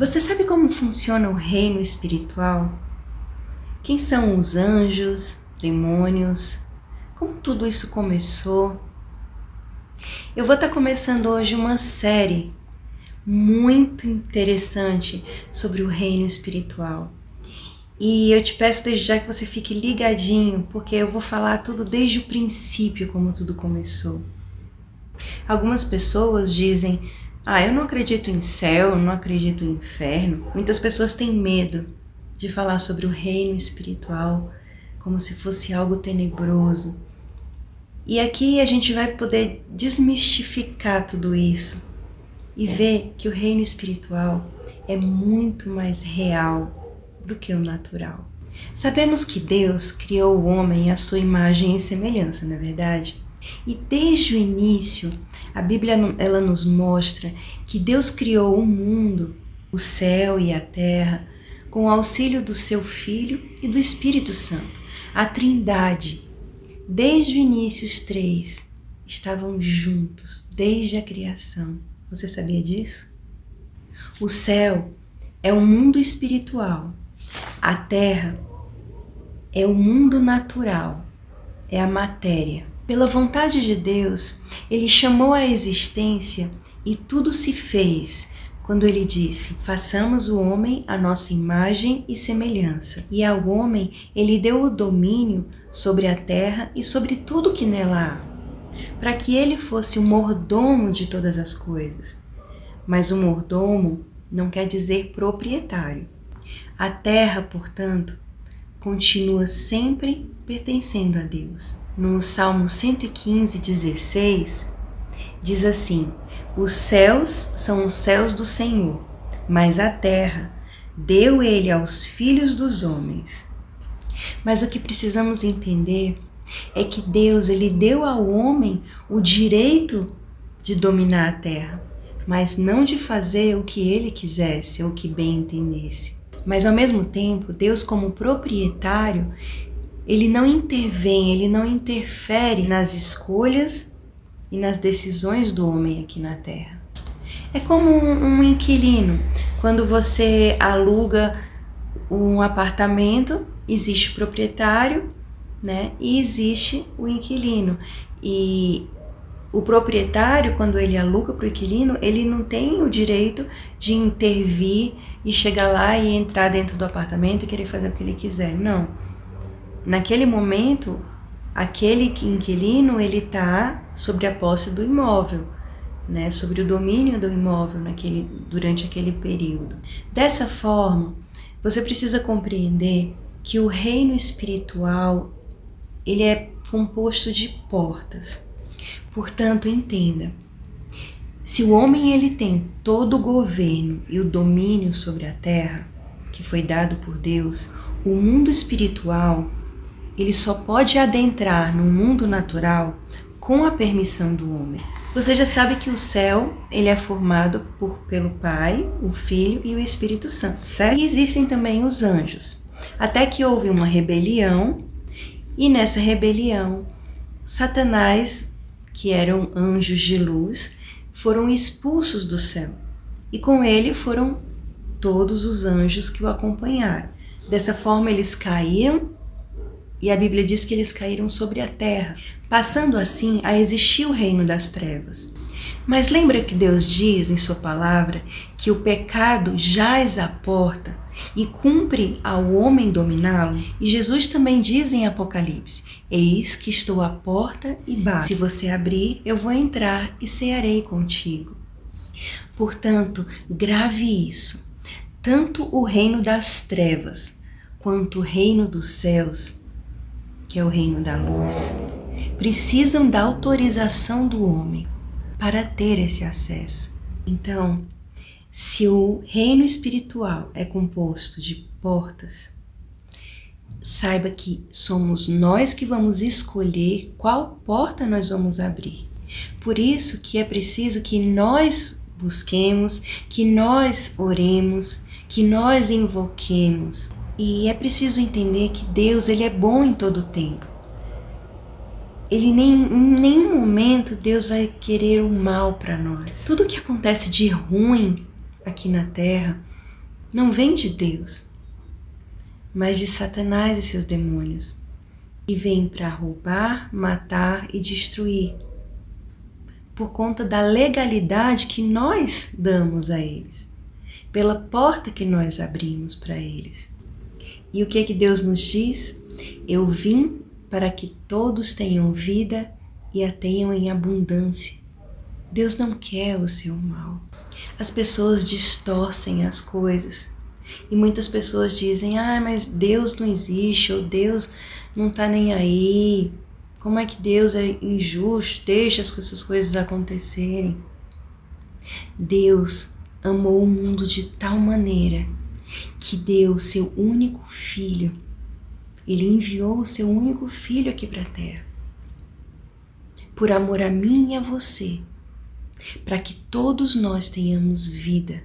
Você sabe como funciona o reino espiritual? Quem são os anjos, demônios? Como tudo isso começou? Eu vou estar começando hoje uma série muito interessante sobre o reino espiritual. E eu te peço desde já que você fique ligadinho, porque eu vou falar tudo desde o princípio, como tudo começou. Algumas pessoas dizem: eu não acredito em céu, não acredito em inferno. Muitas pessoas têm medo de falar sobre o reino espiritual como se fosse algo tenebroso. E aqui a gente vai poder desmistificar tudo isso e ver que o reino espiritual é muito mais real do que o natural. Sabemos que Deus criou o homem à sua imagem e semelhança, não é verdade? E desde o início, a Bíblia ela nos mostra que Deus criou o mundo, o céu e a terra, com o auxílio do seu Filho e do Espírito Santo. A Trindade, desde o início os três, estavam juntos, desde a criação. Você sabia disso? O céu é o mundo espiritual, a terra é o mundo natural, é a matéria. Pela vontade de Deus, Ele chamou à existência e tudo se fez quando Ele disse: façamos o homem à nossa imagem e semelhança. E ao homem Ele deu o domínio sobre a terra e sobre tudo que nela há, para que ele fosse o mordomo de todas as coisas. Mas o mordomo não quer dizer proprietário. A terra, portanto, continua sempre pertencendo a Deus. No Salmo 115:16, diz assim: os céus são os céus do Senhor, mas a terra deu Ele aos filhos dos homens. Mas o que precisamos entender é que Deus, Ele deu ao homem o direito de dominar a terra, mas não de fazer o que Ele quisesse ou o que bem entendesse. Mas ao mesmo tempo, Deus, como proprietário, Ele não intervém, Ele não interfere nas escolhas e nas decisões do homem aqui na terra. É como um inquilino. Quando você aluga um apartamento, existe o proprietário, né? E existe o inquilino. E o proprietário, quando ele aluga para o inquilino, ele não tem o direito de intervir e chegar lá e entrar dentro do apartamento e querer fazer o que ele quiser. Não. Naquele momento, aquele inquilino, ele está sobre a posse do imóvel, né? Sobre o domínio do imóvel durante aquele período. Dessa forma, você precisa compreender que o reino espiritual, ele é composto de portas. Portanto, entenda, se o homem ele tem todo o governo e o domínio sobre a terra, que foi dado por Deus, o mundo espiritual, ele só pode adentrar no mundo natural com a permissão do homem. Você já sabe que o céu ele é formado pelo Pai, o Filho e o Espírito Santo, certo? E existem também os anjos. Até que houve uma rebelião, e nessa rebelião, Satanás, que eram anjos de luz, foram expulsos do céu. E com ele foram todos os anjos que o acompanharam. Dessa forma eles caíram, e a Bíblia diz que eles caíram sobre a terra, passando assim a existir o reino das trevas. Mas lembra que Deus diz em sua palavra que o pecado jaz à porta e cumpre ao homem dominá-lo? E Jesus também diz em Apocalipse: eis que estou à porta e bato. Se você abrir, eu vou entrar e cearei contigo. Portanto, grave isso. Tanto o reino das trevas quanto o reino dos céus, que é o reino da luz, precisam da autorização do homem para ter esse acesso. Então, se o reino espiritual é composto de portas, saiba que somos nós que vamos escolher qual porta nós vamos abrir. Por isso que é preciso que nós busquemos, que nós oremos, que nós invoquemos. E é preciso entender que Deus ele é bom em todo o tempo. Em nenhum momento Deus vai querer o mal para nós. Tudo que acontece de ruim aqui na Terra não vem de Deus, mas de Satanás e seus demônios, que vêm para roubar, matar e destruir, por conta da legalidade que nós damos a eles, pela porta que nós abrimos para eles. E o que é que Deus nos diz? Eu vim para que todos tenham vida e a tenham em abundância. Deus não quer o seu mal. As pessoas distorcem as coisas. E muitas pessoas dizem, mas Deus não existe, ou Deus não está nem aí. Como é que Deus é injusto, deixa essas coisas acontecerem? Deus amou o mundo de tal maneira que deu o seu único filho. Ele enviou o seu único filho aqui para a terra, por amor a mim e a você, para que todos nós tenhamos vida,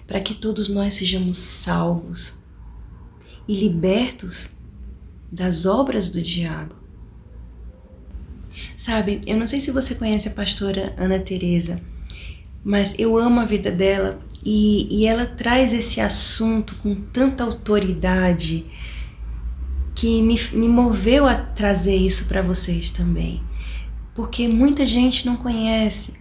para que todos nós sejamos salvos e libertos das obras do diabo. Sabe, eu não sei se você conhece a pastora Ana Teresa, mas eu amo a vida dela e ela traz esse assunto com tanta autoridade que me moveu a trazer isso para vocês também. Porque muita gente não conhece,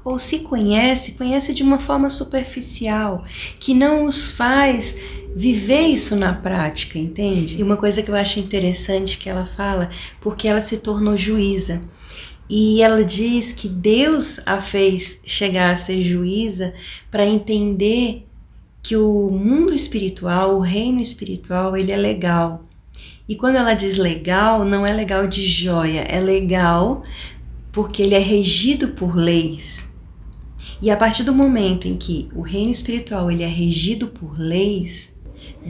ou se conhece, conhece de uma forma superficial, que não os faz viver isso na prática, entende? E uma coisa que eu acho interessante que ela fala, porque ela se tornou juíza, e ela diz que Deus a fez chegar a ser juíza para entender que o mundo espiritual, o reino espiritual, ele é legal. E quando ela diz legal, não é legal de joia, é legal porque ele é regido por leis. E a partir do momento em que o reino espiritual ele é regido por leis,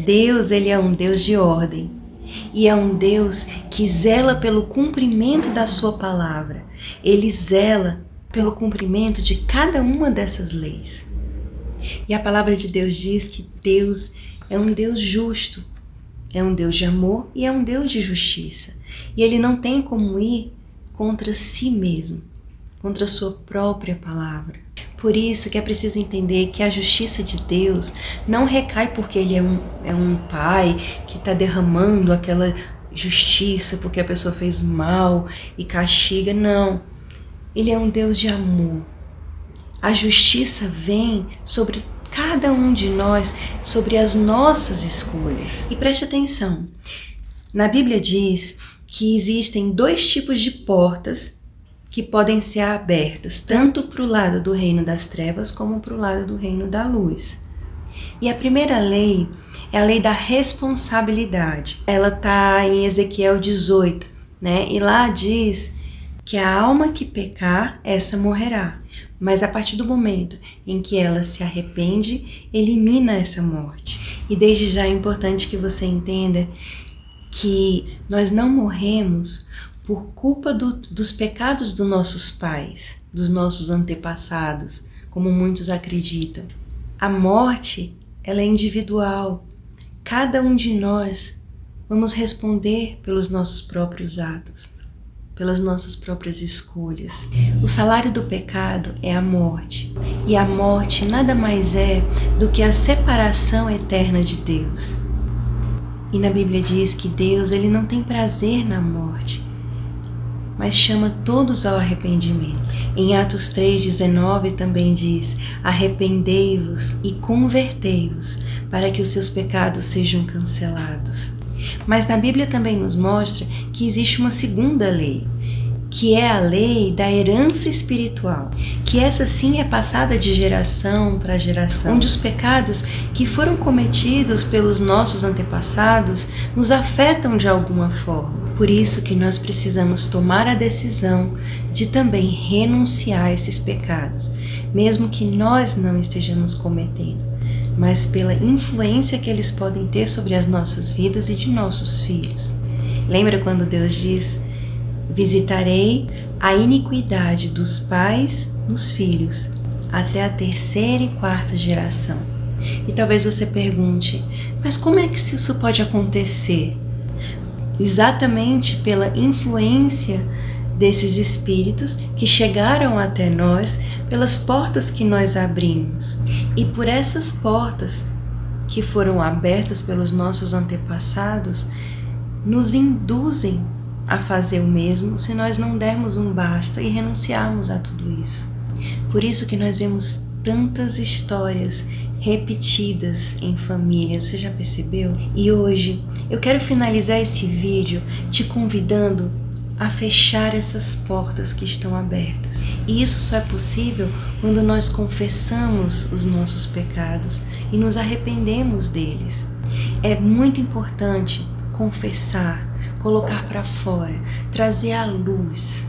Deus ele é um Deus de ordem. E é um Deus que zela pelo cumprimento da sua palavra. Ele zela pelo cumprimento de cada uma dessas leis. E a palavra de Deus diz que Deus é um Deus justo. É um Deus de amor e é um Deus de justiça. E ele não tem como ir contra si mesmo, contra a sua própria palavra. Por isso que é preciso entender que a justiça de Deus não recai porque ele é um pai que está derramando aquela justiça porque a pessoa fez mal e castiga. Não. Ele é um Deus de amor. A justiça vem sobre cada um de nós, sobre as nossas escolhas. E preste atenção, na Bíblia diz que existem 2 tipos de portas que podem ser abertas, tanto para o lado do reino das trevas como para o lado do reino da luz. E a primeira lei é a lei da responsabilidade. Ela está em Ezequiel 18, né? E lá diz que a alma que pecar, essa morrerá. Mas a partir do momento em que ela se arrepende, elimina essa morte. E desde já é importante que você entenda que nós não morremos por culpa dos pecados dos nossos pais, dos nossos antepassados, como muitos acreditam. A morte, ela é individual. Cada um de nós vamos responder pelos nossos próprios atos, pelas nossas próprias escolhas. O salário do pecado é a morte. E a morte nada mais é do que a separação eterna de Deus. E na Bíblia diz que Deus ele não tem prazer na morte, mas chama todos ao arrependimento. Em Atos 3,19 também diz: arrependei-vos e convertei-vos para que os seus pecados sejam cancelados. Mas na Bíblia também nos mostra que existe uma segunda lei, que é a lei da herança espiritual, que essa sim é passada de geração para geração, onde os pecados que foram cometidos pelos nossos antepassados nos afetam de alguma forma. Por isso que nós precisamos tomar a decisão de também renunciar a esses pecados, mesmo que nós não estejamos cometendo, mas pela influência que eles podem ter sobre as nossas vidas e de nossos filhos. Lembra quando Deus diz: visitarei a iniquidade dos pais nos filhos, até a 3ª e 4ª geração. E talvez você pergunte, mas como é que isso pode acontecer? Exatamente pela influência desses espíritos que chegaram até nós pelas portas que nós abrimos. E por essas portas que foram abertas pelos nossos antepassados, nos induzem a fazer o mesmo se nós não dermos um basta e renunciarmos a tudo isso. Por isso que nós vemos tantas histórias repetidas em família, você já percebeu? E hoje eu quero finalizar esse vídeo te convidando a fechar essas portas que estão abertas. E isso só é possível quando nós confessamos os nossos pecados e nos arrependemos deles. É muito importante confessar, colocar para fora, trazer à luz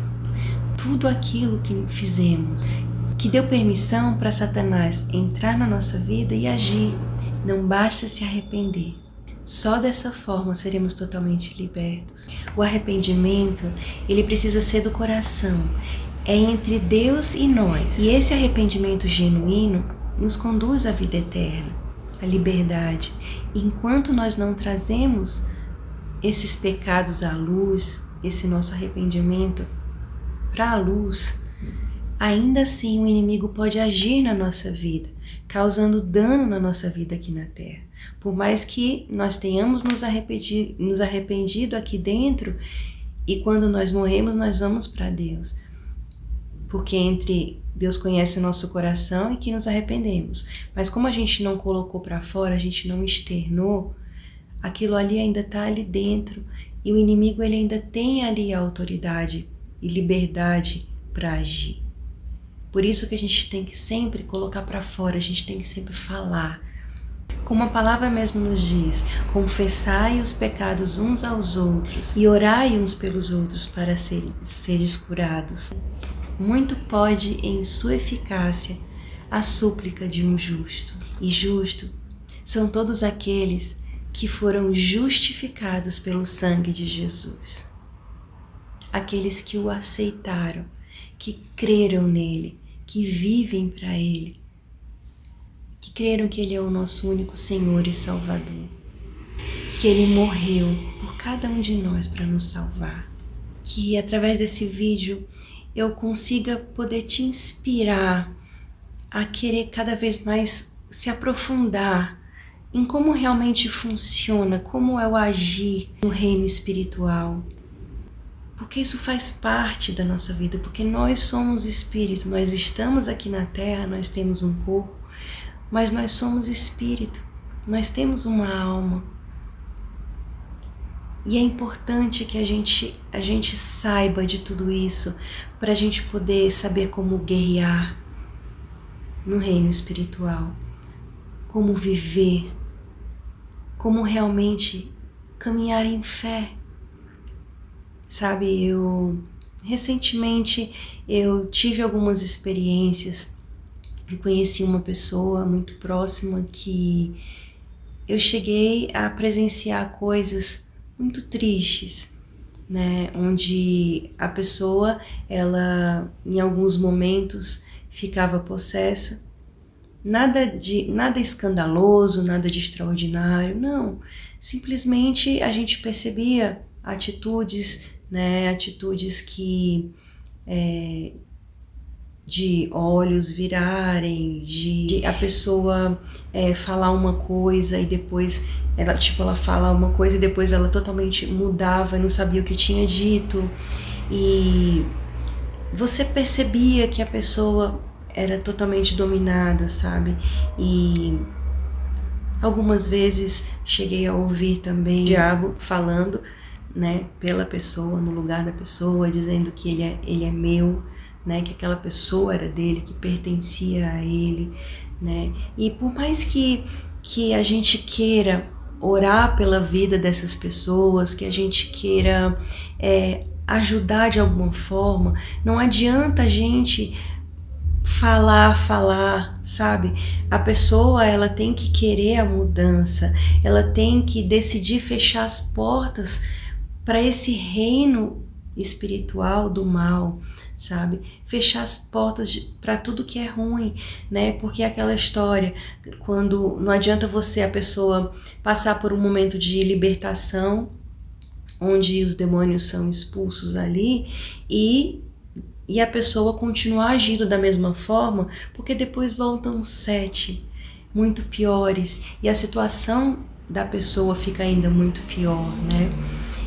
tudo aquilo que fizemos, que deu permissão para Satanás entrar na nossa vida e agir. Não basta se arrepender. Só dessa forma seremos totalmente libertos. O arrependimento, ele precisa ser do coração. É entre Deus e nós. E esse arrependimento genuíno nos conduz à vida eterna, à liberdade. Enquanto nós não trazemos esses pecados à luz, esse nosso arrependimento para a luz, ainda assim o inimigo pode agir na nossa vida, causando dano na nossa vida aqui na Terra. Por mais que nós tenhamos nos arrependido aqui dentro, e quando nós morremos nós vamos para Deus. Porque entre Deus conhece o nosso coração e que nos arrependemos. Mas como a gente não colocou para fora, a gente não externou, aquilo ali ainda está ali dentro. E o inimigo ele ainda tem ali a autoridade e liberdade para agir. Por isso que a gente tem que sempre colocar para fora, a gente tem que sempre falar. Como a palavra mesmo nos diz, confessai os pecados uns aos outros e orai uns pelos outros para seres curados. Muito pode em sua eficácia a súplica de um justo. E justo são todos aqueles que foram justificados pelo sangue de Jesus. Aqueles que o aceitaram, que creram nele, que vivem para ele, que creram que ele é o nosso único Senhor e Salvador, que ele morreu por cada um de nós para nos salvar. Que através desse vídeo eu consiga poder te inspirar a querer cada vez mais se aprofundar em como realmente funciona, como é o agir no reino espiritual. Porque isso faz parte da nossa vida, porque nós somos espírito, nós estamos aqui na Terra, nós temos um corpo, mas nós somos espírito, nós temos uma alma. E é importante que a gente saiba de tudo isso, para a gente poder saber como guerrear no reino espiritual, como viver, como realmente caminhar em fé. Sabe, recentemente eu tive algumas experiências, eu conheci uma pessoa muito próxima que eu cheguei a presenciar coisas muito tristes, né? Onde a pessoa, ela em alguns momentos ficava possessa, nada escandaloso, nada de extraordinário, não. Simplesmente a gente percebia atitudes, né? Atitudes que de olhos virarem, de a pessoa falar uma coisa e depois ela fala uma coisa e depois ela totalmente mudava e não sabia o que tinha dito. E você percebia que a pessoa era totalmente dominada, sabe? E algumas vezes cheguei a ouvir também o diabo falando, né, pela pessoa, no lugar da pessoa, dizendo que ele é meu, né, que aquela pessoa era dele, que pertencia a ele, né? E por mais que a gente queira orar pela vida dessas pessoas, que a gente queira ajudar de alguma forma, não adianta a gente falar, sabe? A pessoa, ela tem que querer a mudança, ela tem que decidir fechar as portas para esse reino espiritual do mal, sabe? Fechar as portas para tudo que é ruim, né? Porque é aquela história, quando não adianta a pessoa passar por um momento de libertação, onde os demônios são expulsos ali, e a pessoa continuar agindo da mesma forma, porque depois voltam 7, muito piores e a situação da pessoa fica ainda muito pior, né?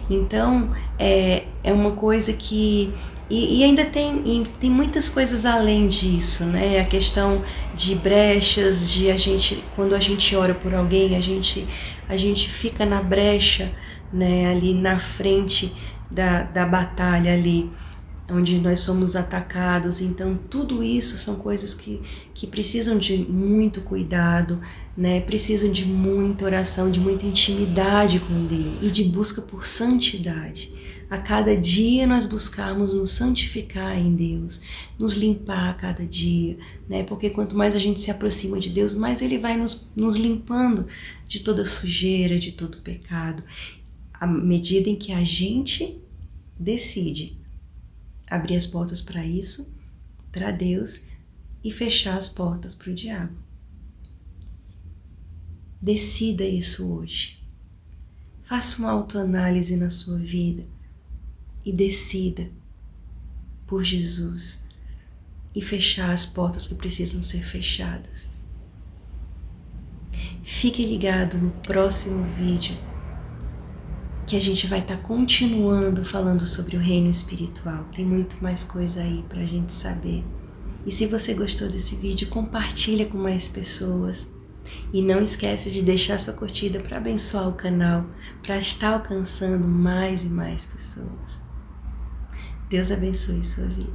Então, é uma coisa que... E ainda tem muitas coisas além disso, né? A questão de brechas, de quando a gente ora por alguém, a gente fica na brecha, né? Ali na frente da batalha ali, onde nós somos atacados. Então, tudo isso são coisas que precisam de muito cuidado, né? Precisam de muita oração, de muita intimidade com Deus e de busca por santidade. A cada dia nós buscarmos nos santificar em Deus, nos limpar a cada dia, né? Porque quanto mais a gente se aproxima de Deus, mais Ele vai nos limpando de toda sujeira, de todo pecado, à medida em que a gente decide abrir as portas para isso, para Deus, e fechar as portas para o diabo. Decida isso hoje. Faça uma autoanálise na sua vida e decida por Jesus e fechar as portas que precisam ser fechadas. Fique ligado no próximo vídeo, que a gente vai estar continuando falando sobre o reino espiritual. Tem muito mais coisa aí pra gente saber. E se você gostou desse vídeo, compartilha com mais pessoas. E não esquece de deixar sua curtida para abençoar o canal, para estar alcançando mais e mais pessoas. Deus abençoe sua vida.